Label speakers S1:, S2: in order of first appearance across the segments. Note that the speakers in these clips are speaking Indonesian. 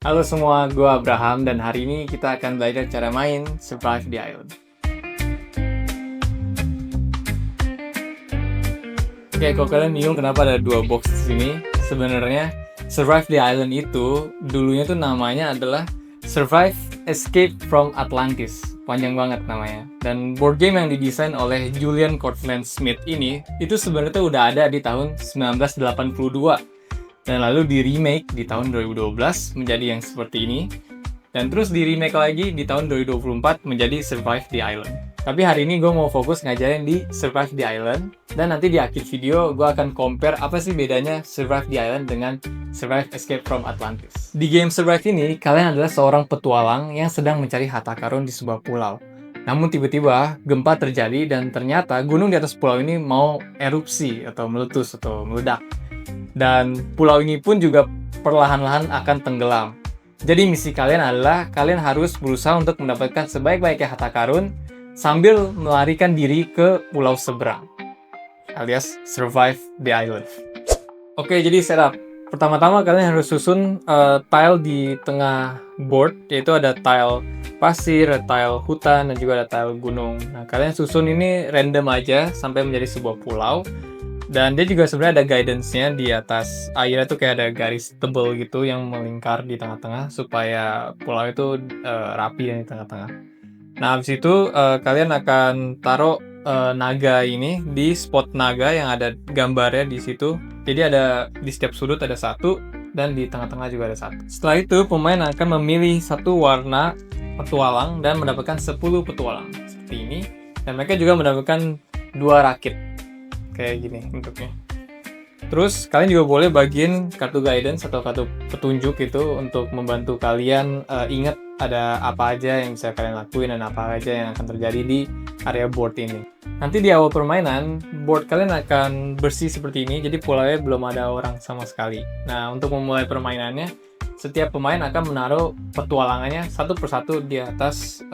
S1: Halo semua, gue Abraham dan hari ini kita akan belajar cara main Survive the Island. Oke, kalau kalian bingung kenapa ada dua box di sini, sebenarnya Survive the Island itu dulunya tuh namanya adalah Survive Escape from Atlantis. Panjang banget namanya. Dan board game yang didesain oleh Julian Cortland Smith ini itu sebenarnya udah ada di tahun 1982. Dan lalu di-remake di tahun 2012 menjadi yang seperti ini. Dan terus di-remake lagi di tahun 2024 menjadi Survive the Island. Tapi hari ini gue mau fokus ngajarin di Survive the Island. Dan nanti di akhir video gue akan compare apa sih bedanya Survive the Island dengan Survive Escape from Atlantis. Di game Survive ini, kalian adalah seorang petualang yang sedang mencari harta karun di sebuah pulau. Namun tiba-tiba gempa terjadi dan ternyata gunung di atas pulau ini mau erupsi atau meletus atau meledak. Dan pulau ini pun juga perlahan-lahan akan tenggelam. Jadi misi kalian adalah kalian harus berusaha untuk mendapatkan sebaik-baiknya harta karun sambil melarikan diri ke pulau seberang, alias survive the island. Oke, jadi setup. Pertama-tama kalian harus susun tile di tengah board, yaitu ada tile pasir, ada tile hutan, dan juga ada tile gunung. Nah, kalian susun ini random aja sampai menjadi sebuah pulau. Dan dia juga sebenarnya ada guidance-nya di atas airnya tuh kayak ada garis tebal gitu yang melingkar di tengah-tengah supaya pulau itu rapi di tengah-tengah. Nah, habis itu kalian akan taruh naga ini di spot naga yang ada gambarnya di situ. Jadi ada di setiap sudut ada satu dan di tengah-tengah juga ada satu. Setelah itu pemain akan memilih satu warna petualang dan mendapatkan 10 petualang seperti ini. Dan mereka juga mendapatkan 2 rakit. Kayak gini bentuknya. Terus kalian juga boleh bagiin kartu guidance atau kartu petunjuk itu untuk membantu kalian ingat ada apa aja yang bisa kalian lakuin dan apa aja yang akan terjadi di area board ini. Nanti di awal permainan, board kalian akan bersih seperti ini, jadi pulaunya belum ada orang sama sekali. Nah, untuk memulai permainannya, setiap pemain akan menaruh petualangannya satu persatu di atas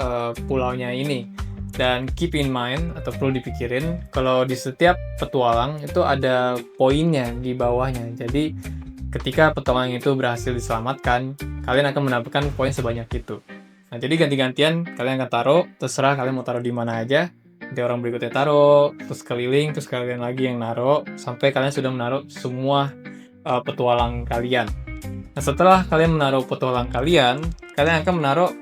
S1: pulaunya ini. Dan keep in mind, atau perlu dipikirin, kalau di setiap petualang itu ada poinnya di bawahnya. Jadi, ketika petualang itu berhasil diselamatkan, kalian akan mendapatkan poin sebanyak itu. Nah, jadi ganti-gantian, kalian akan taruh, terserah kalian mau taruh di mana aja. Nanti orang berikutnya taruh, terus keliling, terus kalian lagi yang naruh, sampai kalian sudah menaruh semua petualang kalian. Nah, setelah kalian menaruh petualang kalian akan menaruh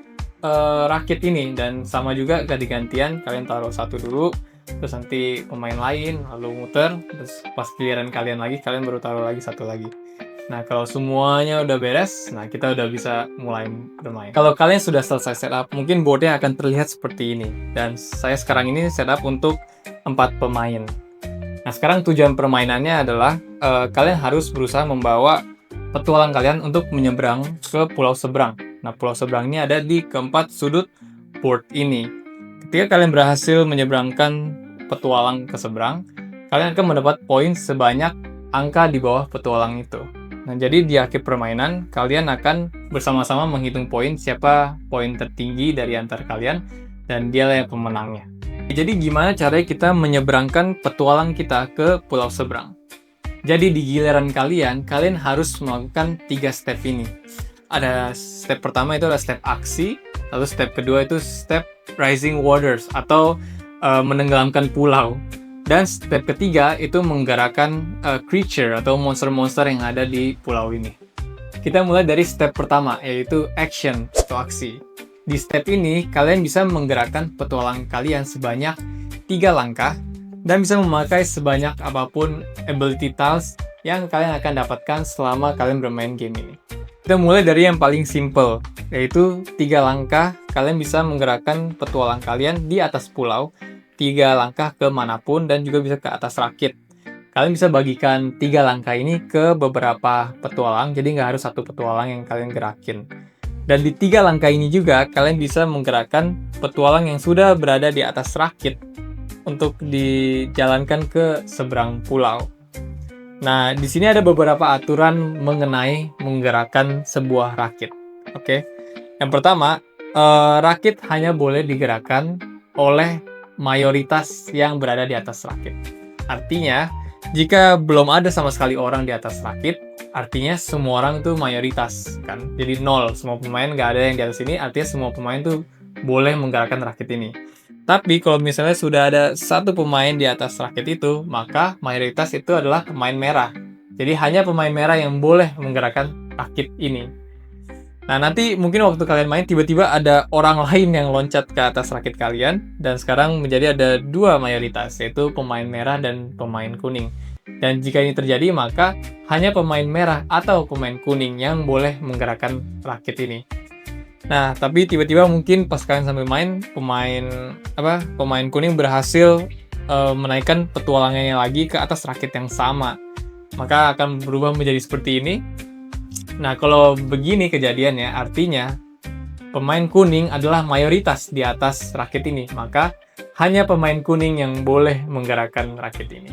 S1: rakit ini, dan sama juga ganti-gantian kalian taruh satu dulu, terus nanti pemain lain lalu muter, terus pas giliran kalian lagi kalian baru taruh lagi satu lagi. Nah, kalau semuanya udah beres, nah kita udah bisa mulai bermain. Kalau kalian sudah selesai setup, mungkin boardnya akan terlihat seperti ini. Dan saya sekarang ini setup untuk 4 pemain. Nah, sekarang tujuan permainannya adalah kalian harus berusaha membawa petualang kalian untuk menyeberang ke pulau seberang. Nah, pulau seberang ini ada di keempat sudut board ini. Ketika kalian berhasil menyeberangkan petualang ke seberang, kalian akan mendapat poin sebanyak angka di bawah petualang itu. Nah, jadi di akhir permainan, kalian akan bersama-sama menghitung poin siapa poin tertinggi dari antara kalian, dan dialah yang pemenangnya. Jadi gimana caranya kita menyeberangkan petualang kita ke pulau seberang? Jadi di giliran kalian harus melakukan 3 step ini. Ada step pertama itu adalah step aksi, lalu step kedua itu step rising waters atau menenggelamkan pulau. Dan step ketiga itu menggerakkan creature atau monster-monster yang ada di pulau ini. Kita mulai dari step pertama, yaitu action atau aksi. Di step ini, kalian bisa menggerakkan petualang kalian sebanyak 3 langkah dan bisa memakai sebanyak apapun ability tiles yang kalian akan dapatkan selama kalian bermain game ini. Kita mulai dari yang paling simple, yaitu 3 langkah kalian bisa menggerakkan petualang kalian di atas pulau, 3 langkah ke manapun dan juga bisa ke atas rakit. Kalian bisa bagikan 3 langkah ini ke beberapa petualang, jadi nggak harus satu petualang yang kalian gerakin. Dan di 3 langkah ini juga kalian bisa menggerakkan petualang yang sudah berada di atas rakit untuk dijalankan ke seberang pulau. Nah, di sini ada beberapa aturan mengenai menggerakkan sebuah rakit. Oke. Yang pertama, rakit hanya boleh digerakkan oleh mayoritas yang berada di atas rakit. Artinya, Jika belum ada sama sekali orang di atas rakit, artinya semua orang itu mayoritas kan. Jadi nol, semua pemain nggak ada yang di atas ini, artinya semua pemain tuh boleh menggerakkan rakit ini. Tapi kalau misalnya sudah ada satu pemain di atas rakit itu, maka mayoritas itu adalah pemain merah. Jadi hanya pemain merah yang boleh menggerakkan rakit ini. Nah, nanti mungkin waktu kalian main tiba-tiba ada orang lain yang loncat ke atas rakit kalian, dan sekarang menjadi ada dua mayoritas, yaitu pemain merah dan pemain kuning. Dan jika ini terjadi, maka hanya pemain merah atau pemain kuning yang boleh menggerakkan rakit ini. Nah, tapi tiba-tiba mungkin pas kalian sambil main, pemain kuning berhasil menaikkan petualangannya lagi ke atas rakit yang sama. Maka akan berubah menjadi seperti ini. Nah, kalau begini kejadiannya, artinya pemain kuning adalah mayoritas di atas rakit ini. Maka hanya pemain kuning yang boleh menggerakkan rakit ini.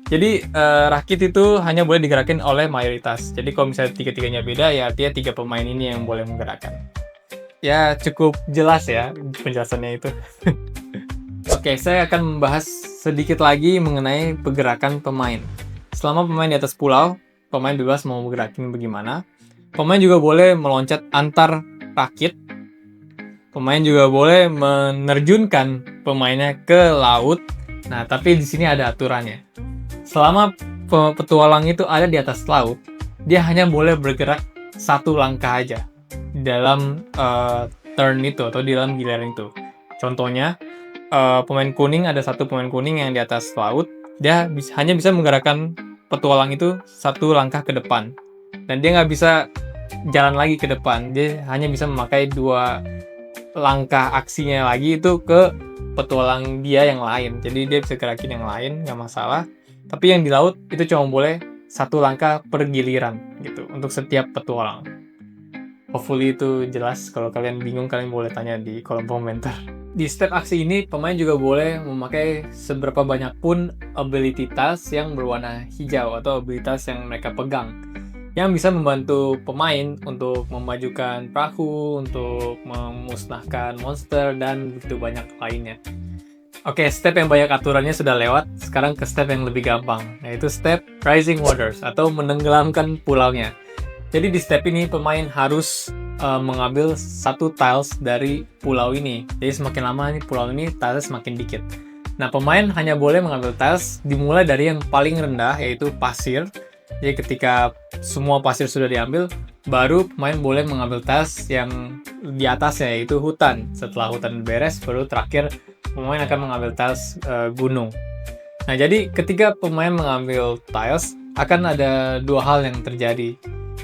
S1: Jadi, rakit itu hanya boleh digerakkan oleh mayoritas. Jadi, kalau misalnya tiga-tiganya beda, ya artinya 3 pemain ini yang boleh menggerakkan. Ya, cukup jelas ya penjelasannya itu. Oke, saya akan membahas sedikit lagi mengenai pergerakan pemain. Selama pemain di atas pulau, pemain bebas mau bergerakin bagaimana. Pemain juga boleh meloncat antar rakit. Pemain juga boleh menerjunkan pemainnya ke laut. Nah, tapi di sini ada aturannya. Selama petualang itu ada di atas laut, dia hanya boleh bergerak satu langkah aja dalam turn itu atau di dalam giliran itu. Contohnya, pemain kuning, ada satu pemain kuning yang di atas laut, dia hanya bisa menggerakkan petualang itu satu langkah ke depan. Dan dia nggak bisa jalan lagi ke depan. Dia hanya bisa memakai 2 langkah aksinya lagi itu ke petualang dia yang lain. Jadi dia bisa gerakin yang lain, nggak masalah. Tapi yang di laut itu cuma boleh satu langkah per giliran gitu untuk setiap petualang. Hopefully itu jelas. Kalau kalian bingung, kalian boleh tanya di kolom komentar. Di step aksi ini, pemain juga boleh memakai seberapa banyak pun ability tiles yang berwarna hijau atau abilitas yang mereka pegang, yang bisa membantu pemain untuk memajukan perahu, untuk memusnahkan monster, dan begitu banyak lainnya. Oke, step yang banyak aturannya sudah lewat, sekarang ke step yang lebih gampang, yaitu step Rising Waters atau menenggelamkan pulaunya. Jadi di step ini, pemain harus mengambil satu tiles dari pulau ini. Jadi semakin lama nih pulau ini, tiles semakin dikit. Nah, pemain hanya boleh mengambil tiles dimulai dari yang paling rendah, yaitu pasir. Jadi ketika semua pasir sudah diambil, baru pemain boleh mengambil tiles yang di atasnya, yaitu hutan. Setelah hutan beres, baru terakhir pemain akan mengambil tiles gunung. Nah, jadi ketika pemain mengambil tiles, akan ada 2 hal yang terjadi.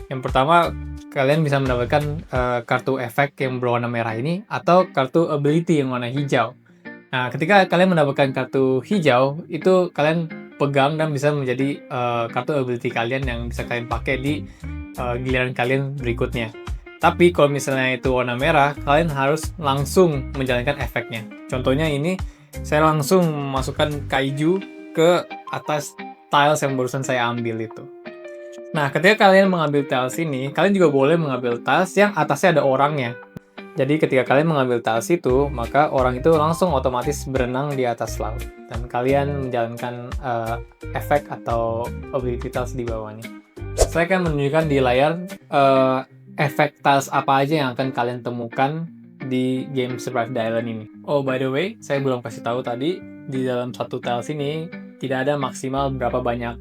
S1: Yang pertama, kalian bisa mendapatkan kartu efek yang berwarna merah ini, atau kartu ability yang warna hijau. Nah, ketika kalian mendapatkan kartu hijau, itu kalian pegang dan bisa menjadi kartu ability kalian yang bisa kalian pakai di giliran kalian berikutnya. Tapi kalau misalnya itu warna merah, kalian harus langsung menjalankan efeknya. Contohnya ini, saya langsung memasukkan kaiju ke atas tiles yang barusan saya ambil itu. Nah, ketika kalian mengambil tiles ini, kalian juga boleh mengambil tiles yang atasnya ada orangnya. Jadi ketika kalian mengambil tiles itu, maka orang itu langsung otomatis berenang di atas laut. Dan kalian menjalankan efek atau ability tiles di bawahnya. Saya akan menunjukkan di layar efek tiles apa aja yang akan kalian temukan di game Survive the Island ini. Oh, by the way, saya belum kasih tahu tadi, di dalam satu tiles ini tidak ada maksimal berapa banyak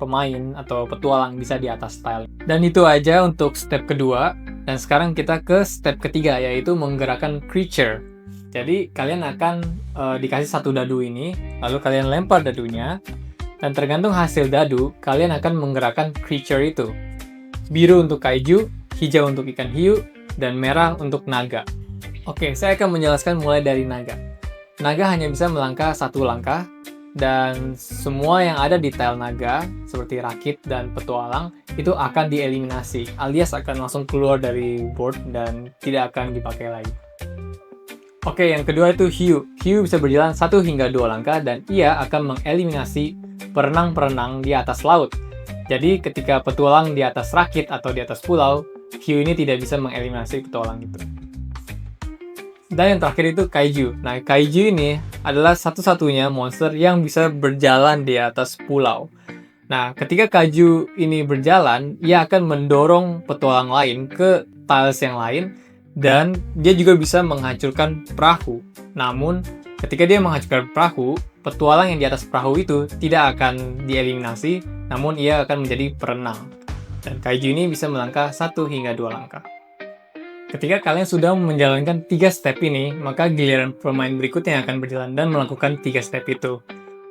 S1: pemain atau petualang bisa di atas tile. Dan itu aja untuk step kedua. Dan sekarang kita ke step ketiga, yaitu menggerakkan creature. Jadi kalian akan dikasih satu dadu ini, lalu kalian lempar dadunya, dan tergantung hasil dadu, kalian akan menggerakkan creature itu. Biru untuk kaiju, hijau untuk ikan hiu, dan merah untuk naga. Oke, saya akan menjelaskan mulai dari naga. Naga hanya bisa melangkah satu langkah, dan semua yang ada di tile naga, seperti rakit dan petualang, itu akan dieliminasi, alias akan langsung keluar dari board dan tidak akan dipakai lagi. Oke, yang kedua itu hiu. Hiu bisa berjalan 1 hingga 2 langkah, dan ia akan mengeliminasi perenang-perenang di atas laut. Jadi ketika petualang di atas rakit atau di atas pulau, hiu ini tidak bisa mengeliminasi petualang itu. Dan yang terakhir itu kaiju. Nah, kaiju ini adalah satu-satunya monster yang bisa berjalan di atas pulau. Nah, ketika kaiju ini berjalan, ia akan mendorong petualang lain ke tiles yang lain, dan dia juga bisa menghancurkan perahu. Namun, ketika dia menghancurkan perahu, petualang yang di atas perahu itu tidak akan dieliminasi, namun ia akan menjadi perenang. Dan kaiju ini bisa melangkah 1 hingga 2 langkah. Ketika kalian sudah menjalankan 3 step ini, maka giliran pemain berikutnya yang akan berjalan dan melakukan 3 step itu.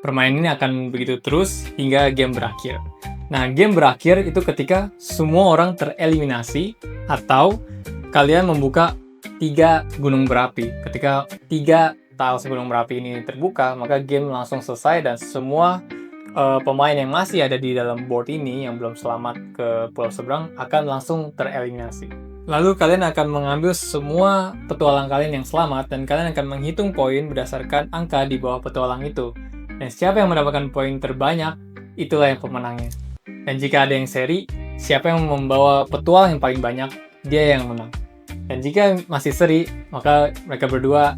S1: Permainan ini akan begitu terus hingga game berakhir. Nah, game berakhir itu ketika semua orang tereliminasi atau kalian membuka 3 gunung berapi. Ketika 3 tiles gunung berapi ini terbuka, maka game langsung selesai dan semua pemain yang masih ada di dalam board ini yang belum selamat ke pulau seberang akan langsung tereliminasi. Lalu kalian akan mengambil semua petualang kalian yang selamat dan kalian akan menghitung poin berdasarkan angka di bawah petualang itu. Dan siapa yang mendapatkan poin terbanyak, itulah yang pemenangnya. Dan jika ada yang seri, siapa yang membawa petualang yang paling banyak, dia yang menang. Dan jika masih seri, maka mereka berdua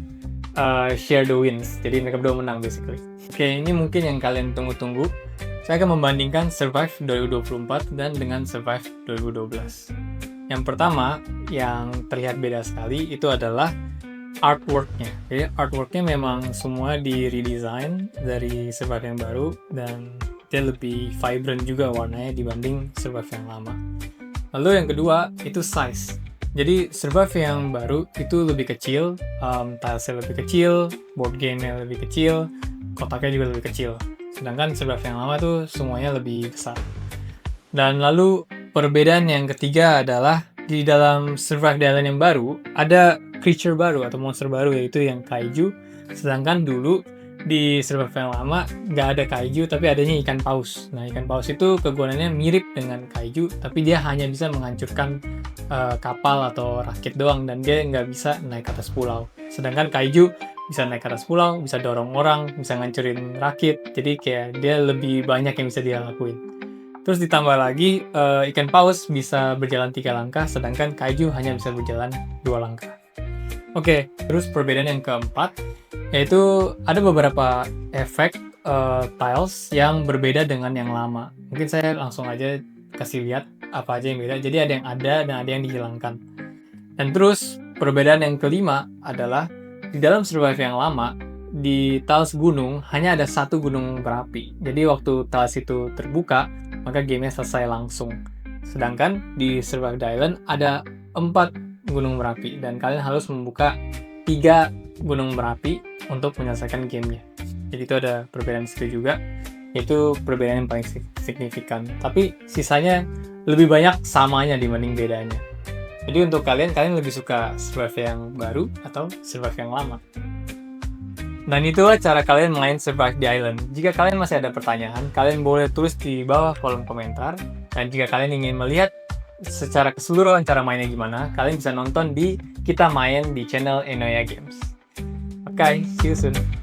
S1: share the wins. Jadi mereka berdua menang basically. Oke, ini mungkin yang kalian tunggu-tunggu. Saya akan membandingkan Survive 2024 dan dengan Survive 2012. Yang pertama, yang terlihat beda sekali, itu adalah artwork-nya. Jadi artwork-nya memang semua di-redesign dari Survive yang baru, dan dia lebih vibrant juga warnanya dibanding Survive yang lama. Lalu yang kedua, itu size. Jadi Survive yang baru itu lebih kecil, tilesnya lebih kecil, board game-nya lebih kecil, kotaknya juga lebih kecil. Sedangkan Survive yang lama tuh semuanya lebih besar. Dan lalu perbedaan yang ketiga adalah di dalam Survive the Island yang baru ada creature baru atau monster baru, yaitu yang kaiju. Sedangkan dulu di Survive yang lama nggak ada kaiju, tapi adanya ikan paus. Nah, ikan paus itu kegunaannya mirip dengan kaiju, tapi dia hanya bisa menghancurkan kapal atau rakit doang, dan dia nggak bisa naik ke atas pulau. Sedangkan kaiju bisa naik ke atas pulau, bisa dorong orang, bisa ngancurin rakit. Jadi kayak dia lebih banyak yang bisa dia lakuin. Terus ditambah lagi, ikan paus bisa berjalan 3 langkah, sedangkan kaiju hanya bisa berjalan 2 langkah. Oke, terus perbedaan yang keempat, yaitu ada beberapa efek tiles yang berbeda dengan yang lama. Mungkin saya langsung aja kasih lihat apa aja yang beda. Jadi ada yang ada dan ada yang dihilangkan. Dan terus perbedaan yang kelima adalah di dalam Survive yang lama, di tiles gunung hanya ada 1 gunung berapi. Jadi waktu tiles itu terbuka, maka gamenya selesai langsung. Sedangkan di Survive the Island ada 4 gunung berapi dan kalian harus membuka 3 gunung berapi untuk menyelesaikan gamenya. Jadi itu ada perbedaan situ juga, yaitu perbedaan yang paling signifikan. Tapi sisanya lebih banyak samanya dibanding bedanya. Jadi untuk kalian lebih suka Survive yang baru atau Survive yang lama? Dan itulah cara kalian main Survive the Island. Jika kalian masih ada pertanyaan, kalian boleh tulis di bawah kolom komentar. Dan jika kalian ingin melihat secara keseluruhan cara mainnya gimana, kalian bisa nonton di Kita Main di channel Enoya Games. Okay, see you soon.